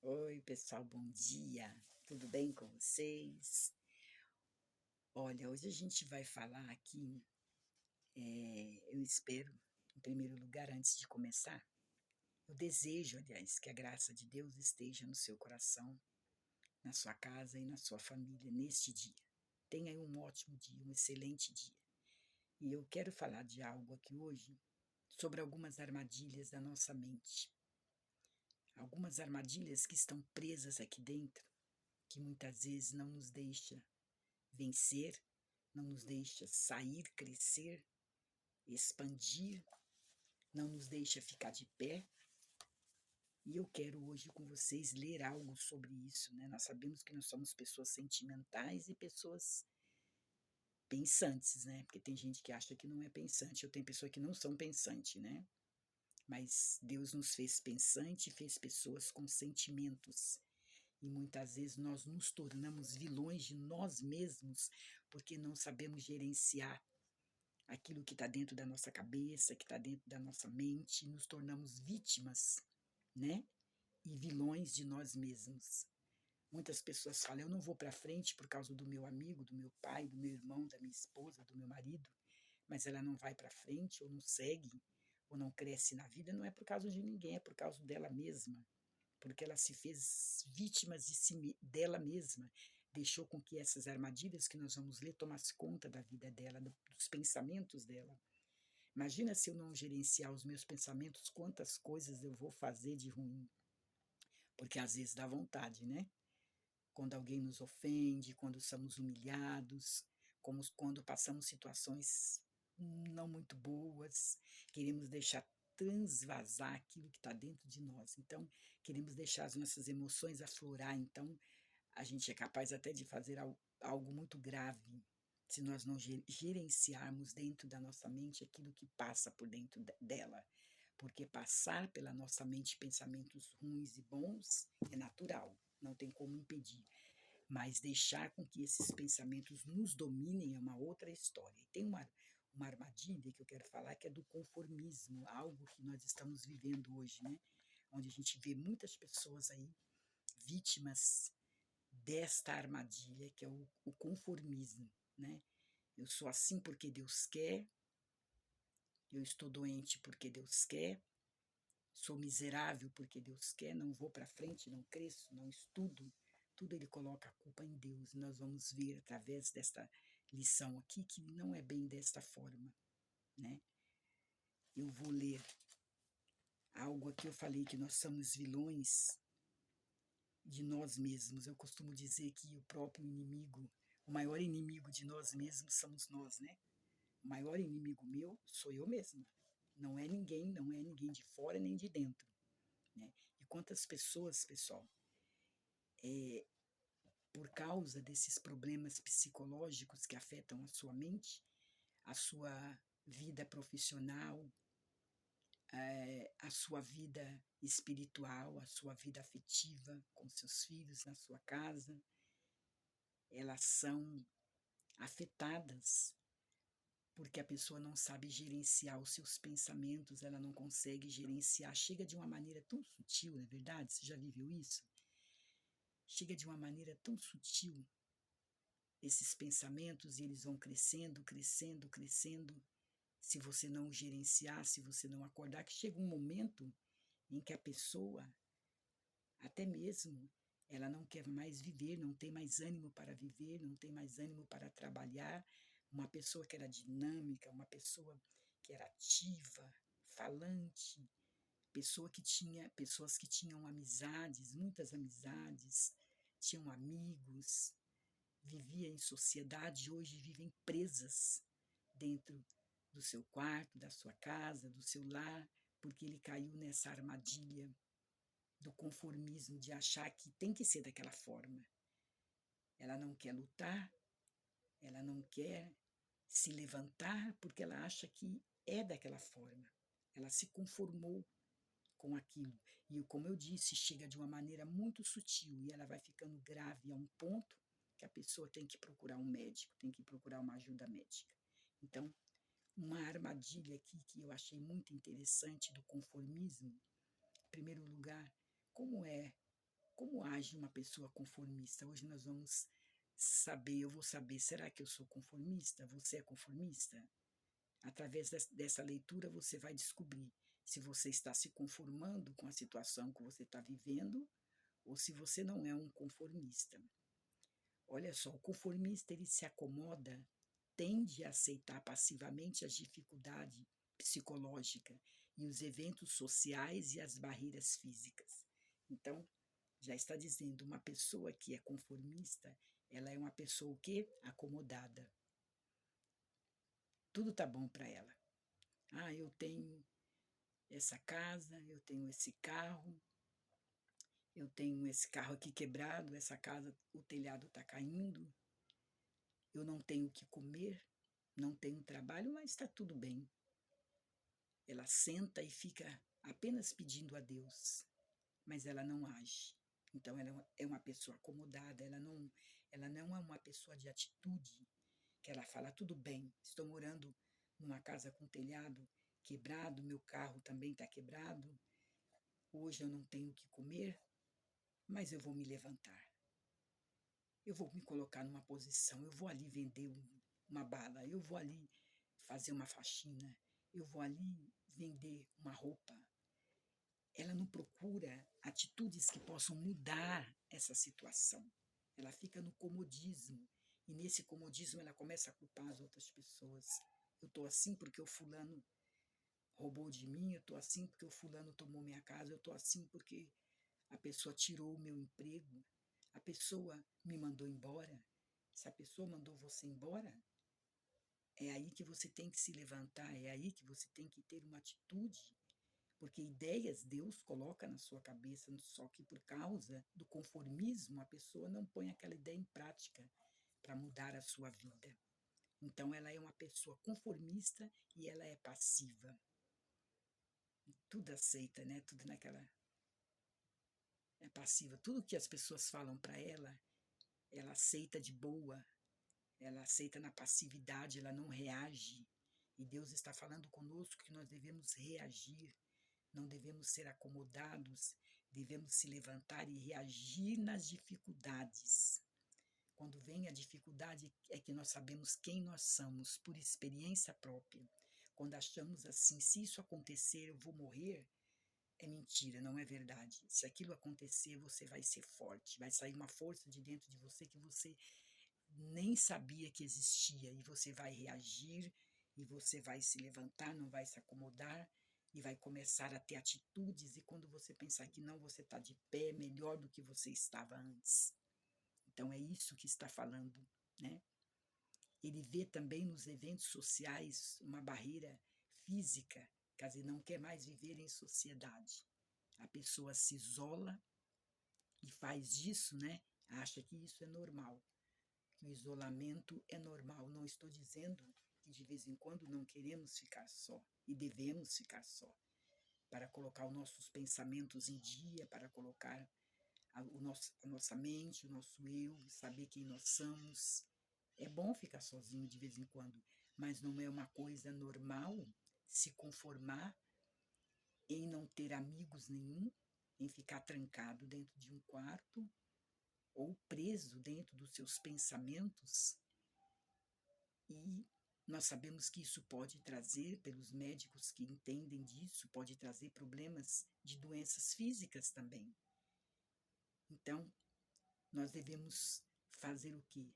Oi, pessoal, bom dia. Tudo bem com vocês? Olha, hoje a gente vai falar aqui, eu espero, em primeiro lugar, antes de começar, eu desejo, aliás, que a graça de Deus esteja no seu coração, na sua casa e na sua família neste dia. Tenha aí um ótimo dia, um excelente dia. E eu quero falar de algo aqui hoje sobre algumas armadilhas da nossa mente. Algumas armadilhas que estão presas aqui dentro, que muitas vezes não nos deixa vencer, não nos deixa sair, crescer, expandir, não nos deixa ficar de pé. E eu quero hoje com vocês ler algo sobre isso, né? Nós sabemos que nós somos pessoas sentimentais e pessoas pensantes, né? Porque tem gente que acha que não é pensante, ou tem pessoas que não são pensantes, né? Mas Deus nos fez pensante e fez pessoas com sentimentos. E muitas vezes nós nos tornamos vilões de nós mesmos porque não sabemos gerenciar aquilo que está dentro da nossa cabeça, que está dentro da nossa mente, e nos tornamos vítimas, né? E vilões de nós mesmos. Muitas pessoas falam: eu não vou para frente por causa do meu amigo, do meu pai, do meu irmão, da minha esposa, do meu marido, mas ela não vai para frente, ou não segue, ou não cresce na vida, não é por causa de ninguém, é por causa dela mesma, porque ela se fez vítima dela mesma, deixou com que essas armadilhas que nós vamos ler tomassem conta da vida dela, dos pensamentos dela. Imagina se eu não gerenciar os meus pensamentos, quantas coisas eu vou fazer de ruim. Porque às vezes dá vontade, né? Quando alguém nos ofende, quando somos humilhados, como quando passamos situações não muito boas, queremos deixar transvasar aquilo que está dentro de nós. Então, queremos deixar as nossas emoções aflorar. Então, a gente é capaz até de fazer algo muito grave se nós não gerenciarmos dentro da nossa mente aquilo que passa por dentro dela. Porque passar pela nossa mente pensamentos ruins e bons é natural, não tem como impedir. Mas deixar com que esses pensamentos nos dominem é uma outra história. E tem uma armadilha que eu quero falar, que é do conformismo, algo que nós estamos vivendo hoje, né? Onde a gente vê muitas pessoas aí vítimas desta armadilha, que é o conformismo, né? Eu sou assim porque Deus quer, eu estou doente porque Deus quer, sou miserável porque Deus quer, não vou para frente, não cresço, não estudo. Tudo ele coloca a culpa em Deus. Nós vamos ver através desta lição aqui que não é bem desta forma, né? Eu vou ler algo aqui, eu falei que nós somos vilões de nós mesmos. Eu costumo dizer que o próprio inimigo, o maior inimigo de nós mesmos somos nós, né? O maior inimigo meu sou eu mesma. Não é ninguém de fora nem de dentro, né? E quantas pessoas, pessoal, por causa desses problemas psicológicos que afetam a sua mente, a sua vida profissional, a sua vida espiritual, a sua vida afetiva com seus filhos na sua casa, elas são afetadas porque a pessoa não sabe gerenciar os seus pensamentos, ela não consegue gerenciar, chega de uma maneira tão sutil, não é verdade? Você já viveu isso? Chega de uma maneira tão sutil esses pensamentos e eles vão crescendo, crescendo, crescendo. Se você não gerenciar, se você não acordar, que chega um momento em que a pessoa, até mesmo, ela não quer mais viver, não tem mais ânimo para viver, não tem mais ânimo para trabalhar. Uma pessoa que era dinâmica, uma pessoa que era ativa, falante, pessoas que tinham amizades, muitas amizades, tinham amigos, vivia em sociedade, hoje vivem presas dentro do seu quarto, da sua casa, do seu lar, porque ele caiu nessa armadilha do conformismo, de achar que tem que ser daquela forma. Ela não quer lutar, ela não quer se levantar porque ela acha que é daquela forma. Ela se conformou com aquilo. E como eu disse, chega de uma maneira muito sutil e ela vai ficando grave a um ponto que a pessoa tem que procurar um médico, tem que procurar uma ajuda médica. Então, uma armadilha aqui que eu achei muito interessante do conformismo, em primeiro lugar, como é Como age uma pessoa conformista? Hoje nós vamos saber, eu vou saber, será que eu sou conformista? Você é conformista? Através dessa leitura você vai descobrir se você está se conformando com a situação que você está vivendo ou se você não é um conformista. Olha só, o conformista ele se acomoda, tende a aceitar passivamente as dificuldades psicológicas e os eventos sociais e as barreiras físicas. Então, já está dizendo, uma pessoa que é conformista, ela é uma pessoa o quê? Acomodada. Tudo está bom para ela. Ah, eu tenho essa casa, eu tenho esse carro, eu tenho esse carro aqui quebrado, essa casa, o telhado está caindo, eu não tenho o que comer, não tenho trabalho, mas está tudo bem. Ela senta e fica apenas pedindo a Deus, mas ela não age. Então ela é uma pessoa acomodada, ela não é uma pessoa de atitude, que ela fala, tudo bem, estou morando numa casa com telhado quebrado, meu carro também está quebrado, hoje eu não tenho o que comer, mas eu vou me levantar. Eu vou me colocar numa posição, eu vou ali vender uma bala, eu vou ali fazer uma faxina, eu vou ali vender uma roupa. Ela não procura atitudes que possam mudar essa situação. Ela fica no comodismo. E nesse comodismo ela começa a culpar as outras pessoas. Eu estou assim porque o fulano roubou de mim, eu estou assim porque o fulano tomou minha casa, eu estou assim porque a pessoa tirou o meu emprego, a pessoa me mandou embora. Se a pessoa mandou você embora, é aí que você tem que se levantar, é aí que você tem que ter uma atitude, porque ideias Deus coloca na sua cabeça, só que por causa do conformismo a pessoa não põe aquela ideia em prática para mudar a sua vida. Então ela é uma pessoa conformista e ela é passiva. Tudo aceita, né? Tudo naquela é passiva. Tudo que as pessoas falam para ela aceita de boa, ela aceita na passividade, ela não reage. E Deus está falando conosco que nós devemos reagir, não devemos ser acomodados, devemos se levantar e reagir nas dificuldades. Quando vem a dificuldade é que nós sabemos quem nós somos, por experiência própria. Quando achamos assim, se isso acontecer, eu vou morrer, é mentira, não é verdade. Se aquilo acontecer, você vai ser forte, vai sair uma força de dentro de você que você nem sabia que existia, e você vai reagir, e você vai se levantar, não vai se acomodar, e vai começar a ter atitudes, e quando você pensar que não, você está de pé, melhor do que você estava antes. Então é isso que está falando, né? Ele vê também nos eventos sociais uma barreira física, quer dizer, não quer mais viver em sociedade. A pessoa se isola e faz disso, né? Acha que isso é normal, que o isolamento é normal. Não estou dizendo que de vez em quando não queremos ficar só e devemos ficar só, para colocar os nossos pensamentos em dia, para colocar a nossa mente, o nosso eu, saber quem nós somos. É bom ficar sozinho de vez em quando, mas não é uma coisa normal se conformar em não ter amigos nenhum, em ficar trancado dentro de um quarto ou preso dentro dos seus pensamentos. E nós sabemos que isso pode trazer, pelos médicos que entendem disso, pode trazer problemas de doenças físicas também. Então, nós devemos fazer o quê?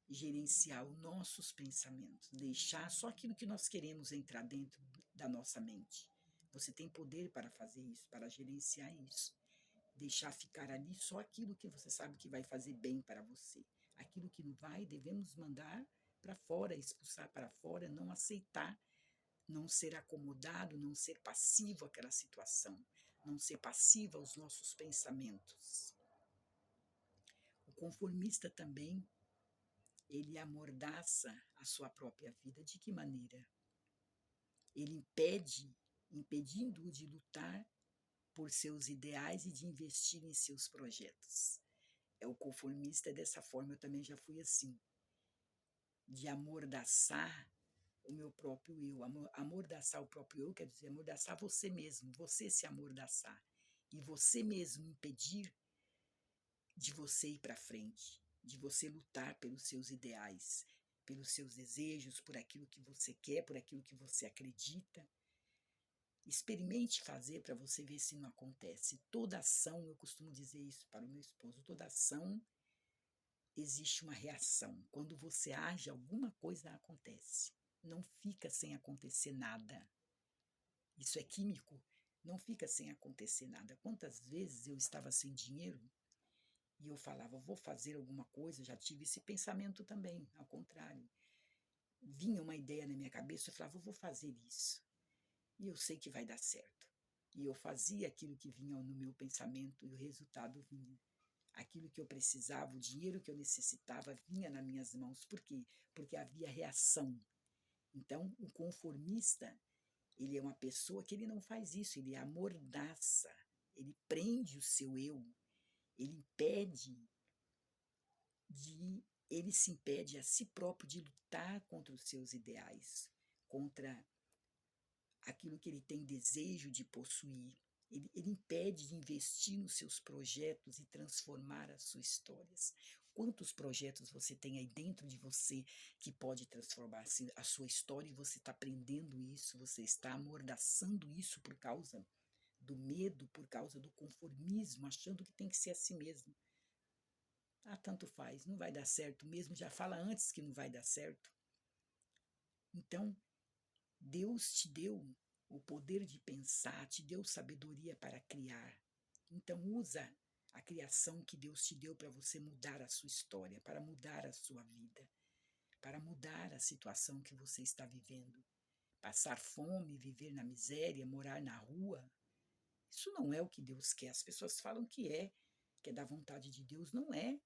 Gerenciar os nossos pensamentos, deixar só aquilo que nós queremos entrar dentro da nossa mente. Você tem poder para fazer isso, para gerenciar isso. Deixar ficar ali só aquilo que você sabe que vai fazer bem para você. Aquilo que não vai, devemos mandar para fora, expulsar para fora, não aceitar, não ser acomodado, não ser passivo àquela situação, não ser passivo aos nossos pensamentos. O conformista também, ele amordaça a sua própria vida. De que maneira? Ele impedindo-o de lutar por seus ideais e de investir em seus projetos. O conformista é dessa forma, eu também já fui assim, de amordaçar o meu próprio eu. Amordaçar o próprio eu quer dizer amordaçar você mesmo, você se amordaçar. E você mesmo impedir de você ir para frente, de você lutar pelos seus ideais, pelos seus desejos, por aquilo que você quer, por aquilo que você acredita. Experimente fazer para você ver se não acontece. Toda ação, eu costumo dizer isso para o meu esposo, toda ação existe uma reação. Quando você age, alguma coisa acontece. Não fica sem acontecer nada. Isso é químico, não fica sem acontecer nada. Quantas vezes eu estava sem dinheiro e eu falava, vou fazer alguma coisa, já tive esse pensamento também, ao contrário. Vinha uma ideia na minha cabeça, eu falava, vou fazer isso. E eu sei que vai dar certo. E eu fazia aquilo que vinha no meu pensamento e o resultado vinha. Aquilo que eu precisava, o dinheiro que eu necessitava vinha nas minhas mãos. Por quê? Porque havia reação. Então, o conformista, ele é uma pessoa que ele não faz isso, ele amordaça, ele prende o seu eu, ele ele se impede a si próprio de lutar contra os seus ideais, contra aquilo que ele tem desejo de possuir. Ele impede de investir nos seus projetos e transformar as suas histórias. Quantos projetos você tem aí dentro de você que pode transformar a sua história e você está aprendendo isso, você está amordaçando isso por causa do medo, por causa do conformismo, achando que tem que ser assim mesmo. Ah, tanto faz, não vai dar certo mesmo, já fala antes que não vai dar certo. Então, Deus te deu o poder de pensar, te deu sabedoria para criar. Então usa a criação que Deus te deu para você mudar a sua história, para mudar a sua vida, para mudar a situação que você está vivendo. Passar fome, viver na miséria, morar na rua, isso não é o que Deus quer. As pessoas falam que é da vontade de Deus, não é.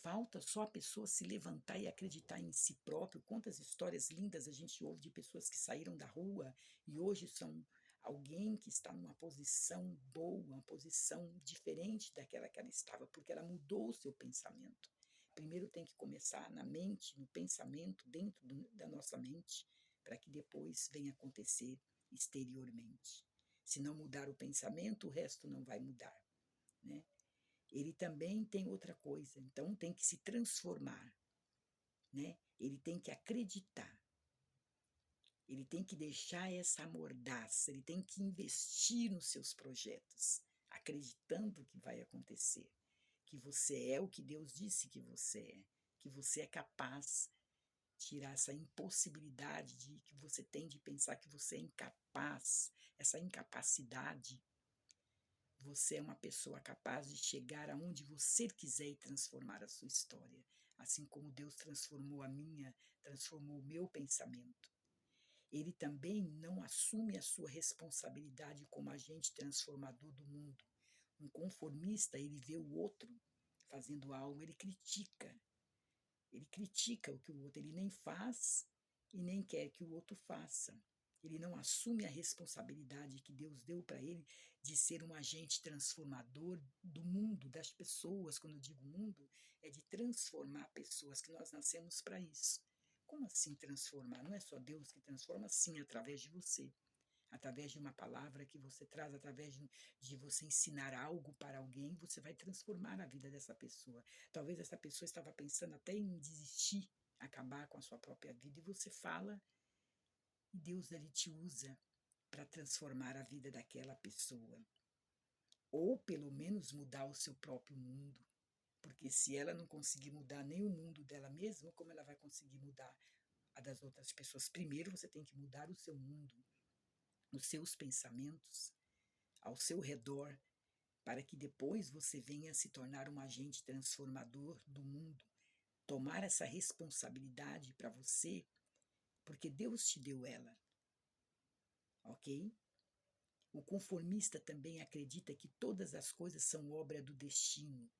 Falta só a pessoa se levantar e acreditar em si próprio. Quantas histórias lindas a gente ouve de pessoas que saíram da rua e hoje são alguém que está numa posição boa, uma posição diferente daquela que ela estava, porque ela mudou o seu pensamento. Primeiro tem que começar na mente, no pensamento, dentro da nossa mente, para que depois venha acontecer exteriormente. Se não mudar o pensamento, o resto não vai mudar, né? Ele também tem outra coisa, então tem que se transformar, né? Ele tem que acreditar, ele tem que deixar essa mordaça, ele tem que investir nos seus projetos, acreditando que vai acontecer, que você é o que Deus disse que você é capaz de tirar essa impossibilidade que você tem de pensar que você é incapaz, essa incapacidade. Você é uma pessoa capaz de chegar aonde você quiser e transformar a sua história. Assim como Deus transformou a minha, transformou o meu pensamento. Ele também não assume a sua responsabilidade como agente transformador do mundo. Um conformista, ele vê o outro fazendo algo, ele critica. Ele critica o que o outro, ele nem faz e nem quer que o outro faça. Ele não assume a responsabilidade que Deus deu para ele de ser um agente transformador do mundo, das pessoas. Quando eu digo mundo, é de transformar pessoas, que nós nascemos para isso. Como assim transformar? Não é só Deus que transforma, sim, através de você. Através de uma palavra que você traz, através de você ensinar algo para alguém, você vai transformar a vida dessa pessoa. Talvez essa pessoa estava pensando até em desistir, acabar com a sua própria vida, e você fala, e Deus ali te usa para transformar a vida daquela pessoa. Ou pelo menos mudar o seu próprio mundo. Porque se ela não conseguir mudar nem o mundo dela mesma, como ela vai conseguir mudar a das outras pessoas? Primeiro você tem que mudar o seu mundo, os seus pensamentos, ao seu redor, para que depois você venha se tornar um agente transformador do mundo. Tomar essa responsabilidade para você, porque Deus te deu ela, ok? O conformista também acredita que todas as coisas são obra do destino.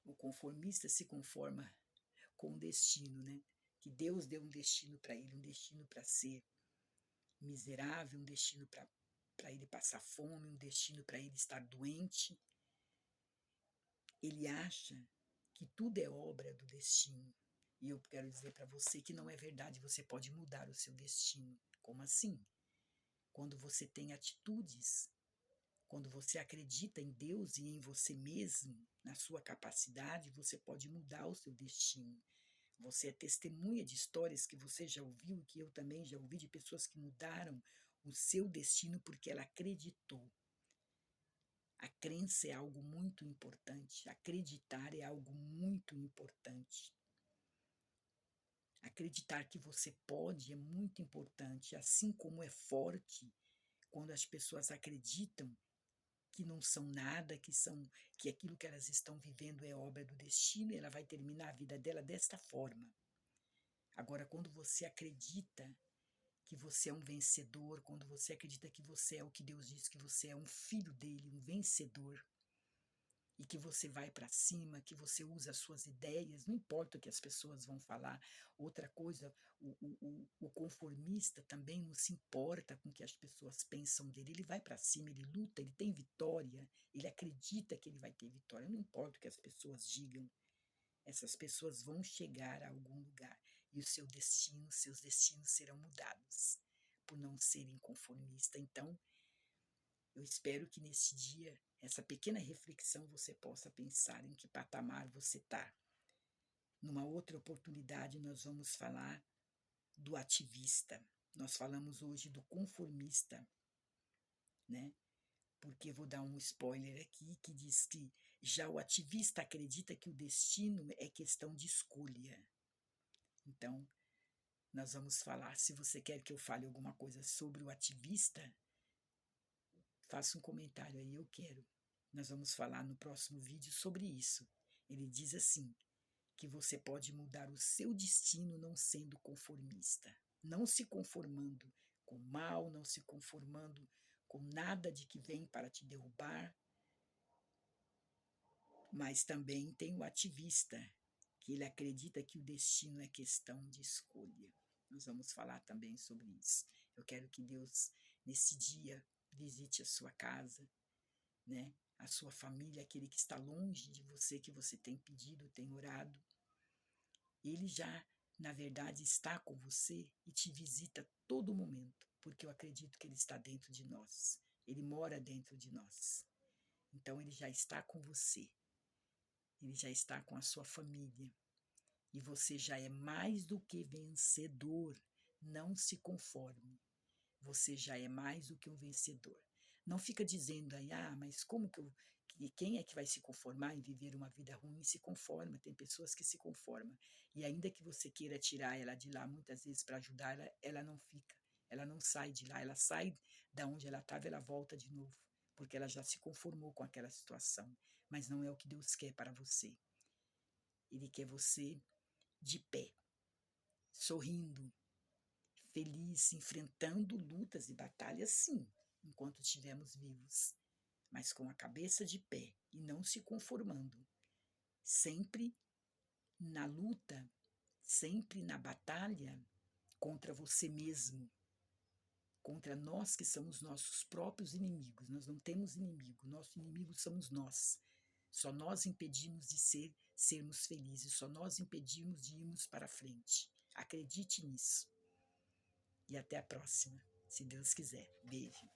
O conformista se conforma com o destino, né? Que Deus deu um destino para ele, um destino para ser miserável, um destino para ele passar fome, um destino para ele estar doente. Ele acha que tudo é obra do destino. E eu quero dizer para você que não é verdade, você pode mudar o seu destino. Como assim? Quando você tem atitudes, Quando você acredita em Deus e em você mesmo, na sua capacidade, você pode mudar o seu destino. Você é testemunha de histórias que você já ouviu e que eu também já ouvi de pessoas que mudaram o seu destino porque ela acreditou. A crença é algo muito importante, acreditar é algo muito importante. Acreditar que você pode é muito importante, assim como é forte quando as pessoas acreditam que não são nada, que aquilo que elas estão vivendo é obra do destino e ela vai terminar a vida dela desta forma. Agora, quando você acredita que você é um vencedor, quando você acredita que você é o que Deus diz que você é, um filho dele, um vencedor, e que você vai para cima, que você usa as suas ideias, não importa o que as pessoas vão falar. Outra coisa, o conformista também não se importa com o que as pessoas pensam dele, ele vai para cima, ele luta, ele tem vitória, ele acredita que ele vai ter vitória, não importa o que as pessoas digam, essas pessoas vão chegar a algum lugar e o seu destino, seus destinos serão mudados por não serem conformistas. Então, eu espero que nesse dia, essa pequena reflexão, você possa pensar em que patamar você está. Numa outra oportunidade, nós vamos falar do ativista. Nós falamos hoje do conformista, né? Porque vou dar um spoiler aqui que diz que já o ativista acredita que o destino é questão de escolha. Então, nós vamos falar. Se você quer que eu fale alguma coisa sobre o ativista, faça um comentário aí, eu quero. Nós vamos falar no próximo vídeo sobre isso. Ele diz assim, que você pode mudar o seu destino não sendo conformista, não se conformando com o mal, não se conformando com nada de que vem para te derrubar. Mas também tem o ativista, que ele acredita que o destino é questão de escolha. Nós vamos falar também sobre isso. Eu quero que Deus, nesse dia, visite a sua casa, né? A sua família, aquele que está longe de você, que você tem pedido, tem orado. Ele já, na verdade, está com você e te visita a todo momento, porque eu acredito que ele está dentro de nós. Ele mora dentro de nós. Então, ele já está com você. Ele já está com a sua família. E você já é mais do que vencedor. Não se conforme. Você já é mais do que um vencedor. Não fica dizendo aí, mas como quem é que vai se conformar em viver uma vida ruim? Se conforma, tem pessoas que se conformam. E ainda que você queira tirar ela de lá, muitas vezes para ajudar ela, ela não fica, ela não sai de lá, ela sai da onde ela estava, ela volta de novo, porque ela já se conformou com aquela situação. Mas não é o que Deus quer para você. Ele quer você de pé, sorrindo, feliz, enfrentando lutas e batalhas, sim, enquanto estivermos vivos, mas com a cabeça de pé e não se conformando, sempre na luta, sempre na batalha contra você mesmo, contra nós que somos nossos próprios inimigos. Nós não temos inimigo, nosso inimigo somos nós. Só nós impedimos de sermos felizes, só nós impedimos de irmos para frente. Acredite nisso. E até a próxima, se Deus quiser. Beijo.